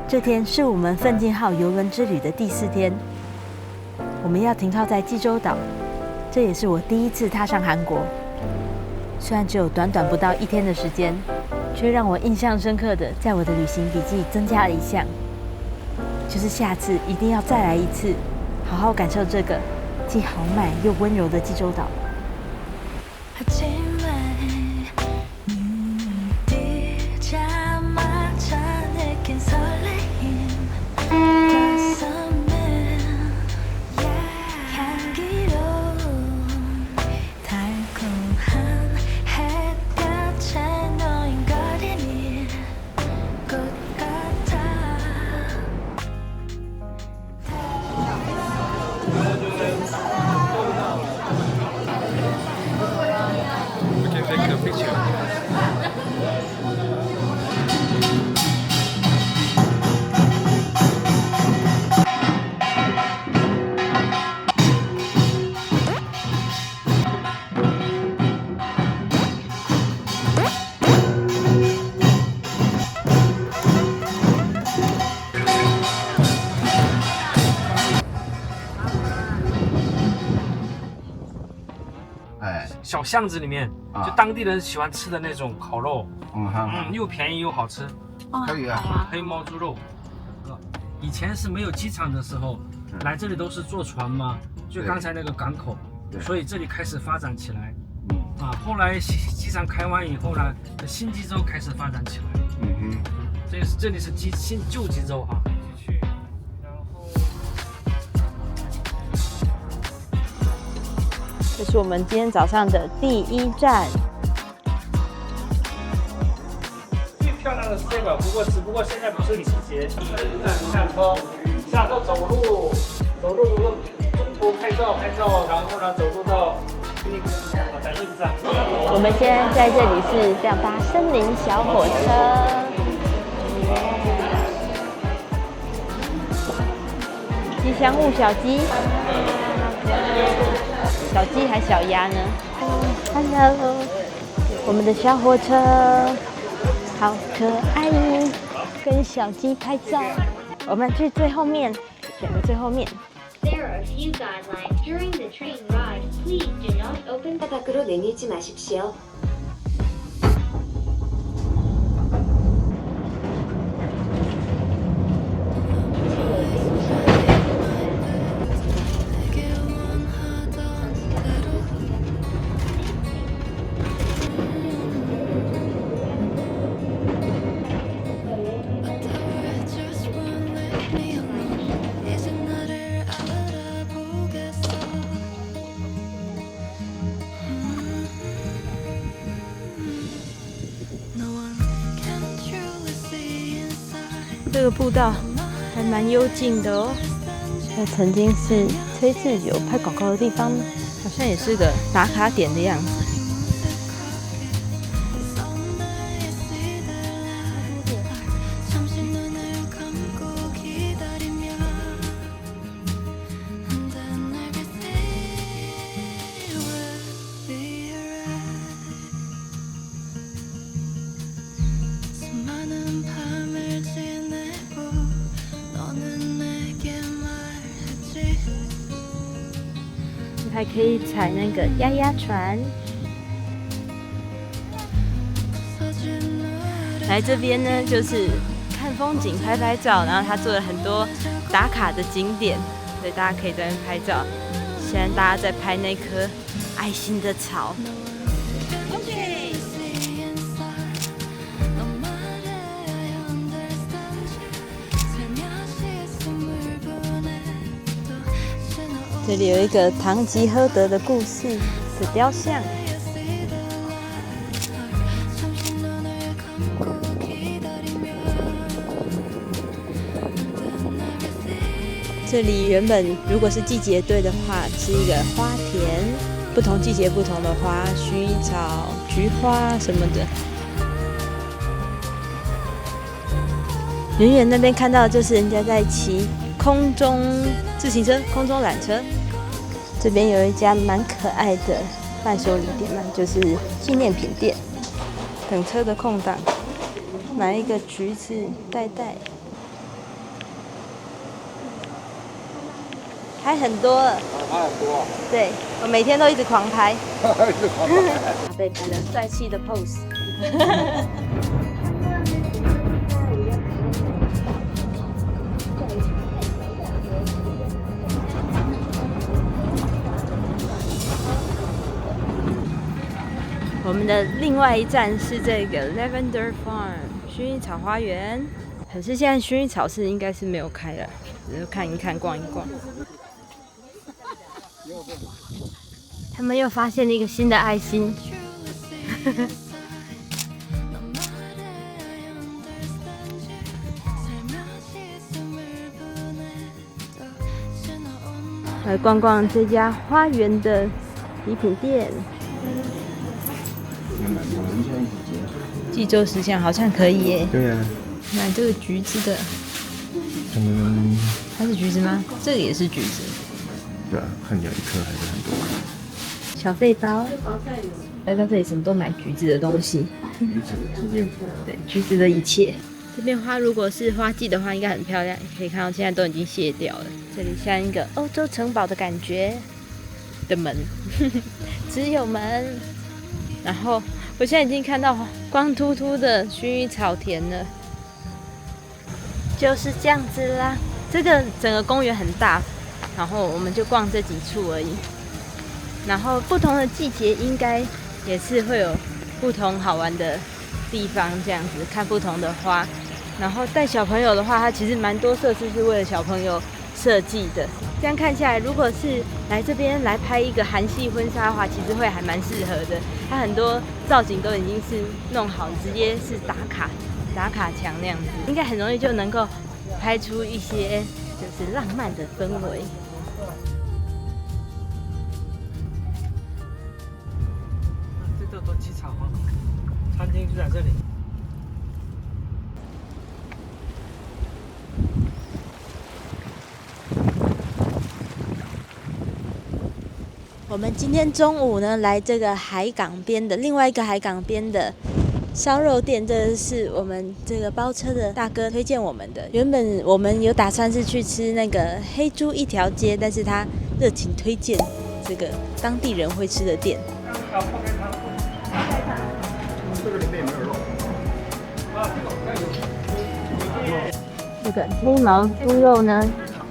这天是我们奋进号邮轮之旅的第4天，我们要停靠在济州岛，这也是我第一次踏上韩国。虽然只有短短不到1天的时间，却让我印象深刻的在我的旅行笔记增加了一项，就是下次一定要再来一次，好好感受这个既豪迈又温柔的济州岛。小巷子里面，就当地人喜欢吃的那种烤肉，又便宜又好吃。可以啊，黑毛猪肉。以前是没有机场的时候，来这里都是坐船嘛，就刚才那个港口，所以这里开始发展起来。后来机场开完以后呢，新济州开始发展起来。这里是旧济州啊。这是我们今天早上的第1站。最漂亮的是这个，只不过现在不是季节。下车走路，中途拍照，然后呢走路到那个展印站。我们现在在这里是要搭森林小火车。吉祥物小鸡。小鸡还小鸭呢 ？Hello， 我们的小火车好可爱，跟小鸡拍照。我们去最后面，选的最后面。There are a few guidelines during the train ride. Please do not open. 밖으로 내밀지 마십시오.这个步道还蛮幽静的哦。这曾经是崔智友拍广告的地方，好像也是个打卡点的样子。还可以踩那个鸭鸭船。来这边呢，就是看风景、拍拍照，然后他做了很多打卡的景点，所以大家可以在那边拍照。现在大家在拍那棵爱心的草。OK。这里有一个堂吉诃德的故事的雕像。这里原本如果是季节对的话，是一个花田，不同季节不同的花，薰衣草、菊花什么的。远远那边看到的就是人家在骑空中自行车、空中缆车。这边有一家蛮可爱的伴手礼店嘛，就是纪念品店。等车的空档，买一个橘子袋袋。拍很多了。拍很多啊。对，我每天都一直狂拍。一直狂拍。阿贝拍了帅气的 pose。我们的另外一站是这个 Lavender Farm 薰衣草花园，可是现在薰衣草是应该是没有开了，只是看一看、逛一逛。他们又发现了一个新的爱心。来逛逛这家花园的礼品店。济州石像好像可以耶。对啊。买这个橘子的。它是橘子吗？这个也是橘子。对啊，看起来一颗还是很多颗。小背包。来到这里什么都买橘子的东西。对，橘子的一切。这边花如果是花季的话，应该很漂亮。可以看到现在都已经谢掉了。这里像一个欧洲城堡的感觉的门，只有门。然后我现在已经看到光秃秃的薰衣草田了，就是这样子啦。这个整个公园很大，然后我们就逛这几处而已。然后不同的季节应该也是会有不同好玩的地方，这样子看不同的花。然后带小朋友的话，它其实蛮多设施是为了小朋友设计的。这样看下来，如果是来这边来拍一个韩系婚纱的话，其实会还蛮适合的。它很多造型都已经是弄好，直接是打卡墙那样子，应该很容易就能够拍出一些就是浪漫的氛围。这都机场哈，餐厅就在这里。我们今天中午呢，来这个海港边的另外一个海港边的烧肉店，这是我们这个包车的大哥推荐我们的。原本我们有打算是去吃那个黑猪一条街，但是他热情推荐这个当地人会吃的店。这个里面没有肉。这个黑毛猪肉呢，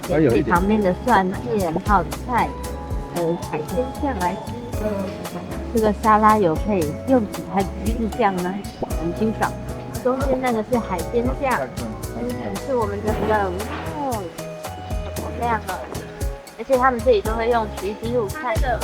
也是旁边的蒜片、泡菜。海鲜酱来吃，这个沙拉有配柚子还是橘子酱呢？我们欣赏。中间那个是海鲜酱，是我们的冷面，好亮哦！而且他们这里都会用橘子卤菜的。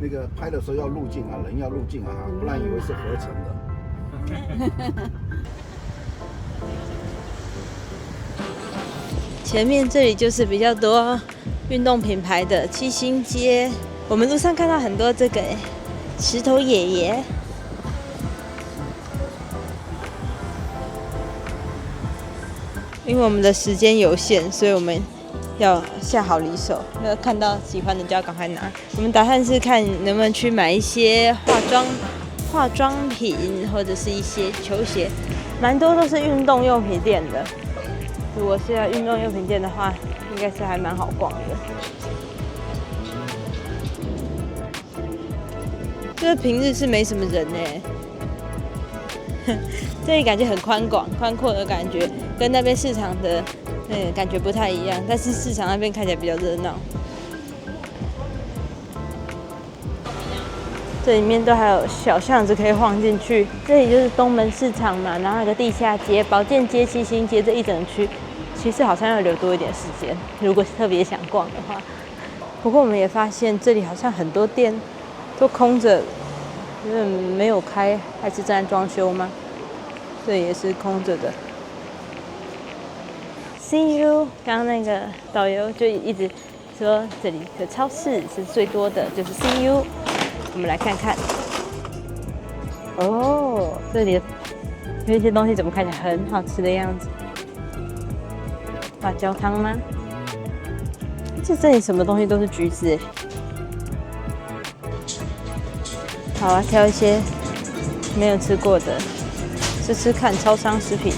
那个拍的时候要入镜啊，人要入镜啊，不然以为是合成的。前面这里就是比较多运动品牌的七星街，我们路上看到很多这个石头爷爷。因为我们的时间有限，所以我们要下好离手，要看到喜欢的就要赶快拿。我们打算是看能不能去买一些化妆品或者是一些球鞋，蛮多都是运动用品店的。如果是要运动用品店的话，应该是还蛮好逛的。这平日是没什么人欸。这里感觉很宽阔的感觉，跟那边市场的感觉不太一样，但是市场那边看起来比较热闹。这里面都还有小巷子可以晃进去，这里就是东门市场嘛，然后有个地下街、保健街、七星街这一整区，其实好像要留多一点时间，如果特别想逛的话。不过我们也发现这里好像很多店都空着，因为没有开，还是正在装修吗？这也是空着的。See you， 刚刚那个导游就一直说这里的超市是最多的，就是 See you。我们来看看。哦，这里有一些东西怎么看起来很好吃的样子？辣椒汤吗？这里什么东西都是橘子哎。好啊，挑一些没有吃过的，吃吃看超商食品。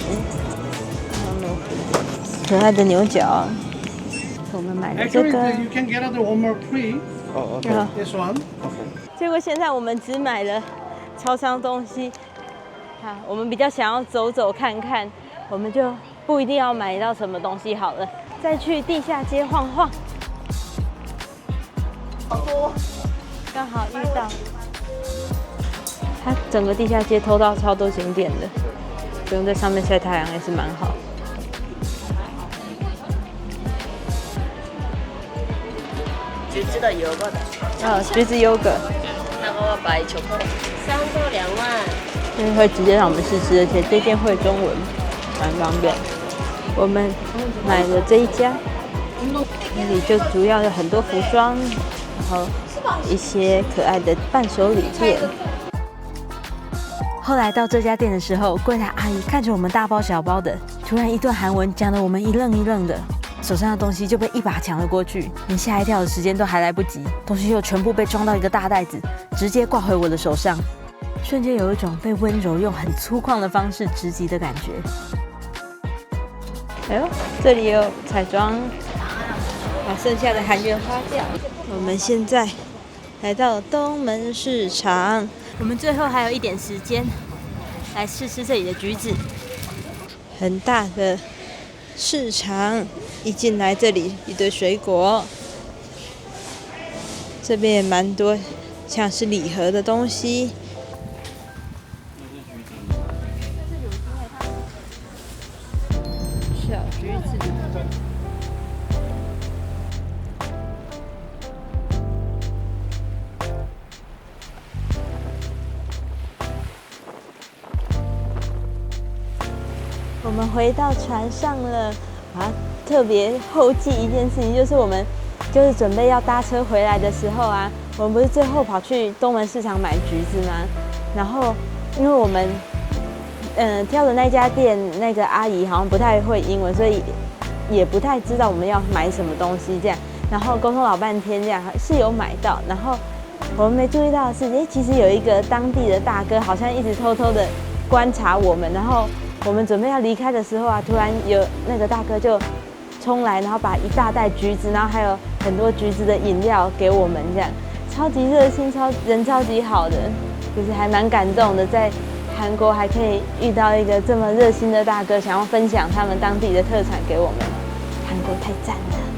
可爱的牛角，我们买了这个。You can get the one more free. Oh, okay. This one. Okay. 结果现在我们只买了超商东西，啊，我们比较想要走走看看，我们就不一定要买到什么东西好了，再去地下街晃晃。好多，刚好遇到。它整个地下街偷到超多景点的，不用在上面晒太阳也是蛮好。橘子的优格的，橘子优格，那个白巧克力，3个2万。就是会直接让我们试吃，而且这间会中文，蛮方便。我们买了这一家，那里就主要有很多服装，然后一些可爱的伴手礼店。后来到这家店的时候，柜台阿姨看着我们大包小包的，突然一段韩文讲得我们一愣一愣的，手上的东西就被一把抢了过去，连吓一跳的时间都还来不及，东西又全部被装到一个大袋子，直接挂回我的手上，瞬间有一种被温柔用很粗犷的方式直击的感觉。哎呦，这里有彩妆，把剩下的韩元花掉。我们现在来到东门市场，我们最后还有一点时间来试吃这里的橘子。很大的市场，一进来这里一堆水果，这边也蛮多像是礼盒的东西。小橘子。我们回到船上了啊！特别后记一件事情，就是我们就是准备要搭车回来的时候啊，我们不是最后跑去东门市场买橘子吗？然后因为我们挑的那家店那个阿姨好像不太会英文，所以也不太知道我们要买什么东西这样。然后沟通老半天，这样是有买到，然后我们没注意到的是，其实有一个当地的大哥好像一直偷偷的观察我们，然后我们准备要离开的时候啊，突然有那个大哥就冲来，然后把一大袋橘子，然后还有很多橘子的饮料给我们，这样超级热心，人超级好的，就是还蛮感动的，在韩国还可以遇到一个这么热心的大哥，想要分享他们当地的特产给我们，韩国太赞了。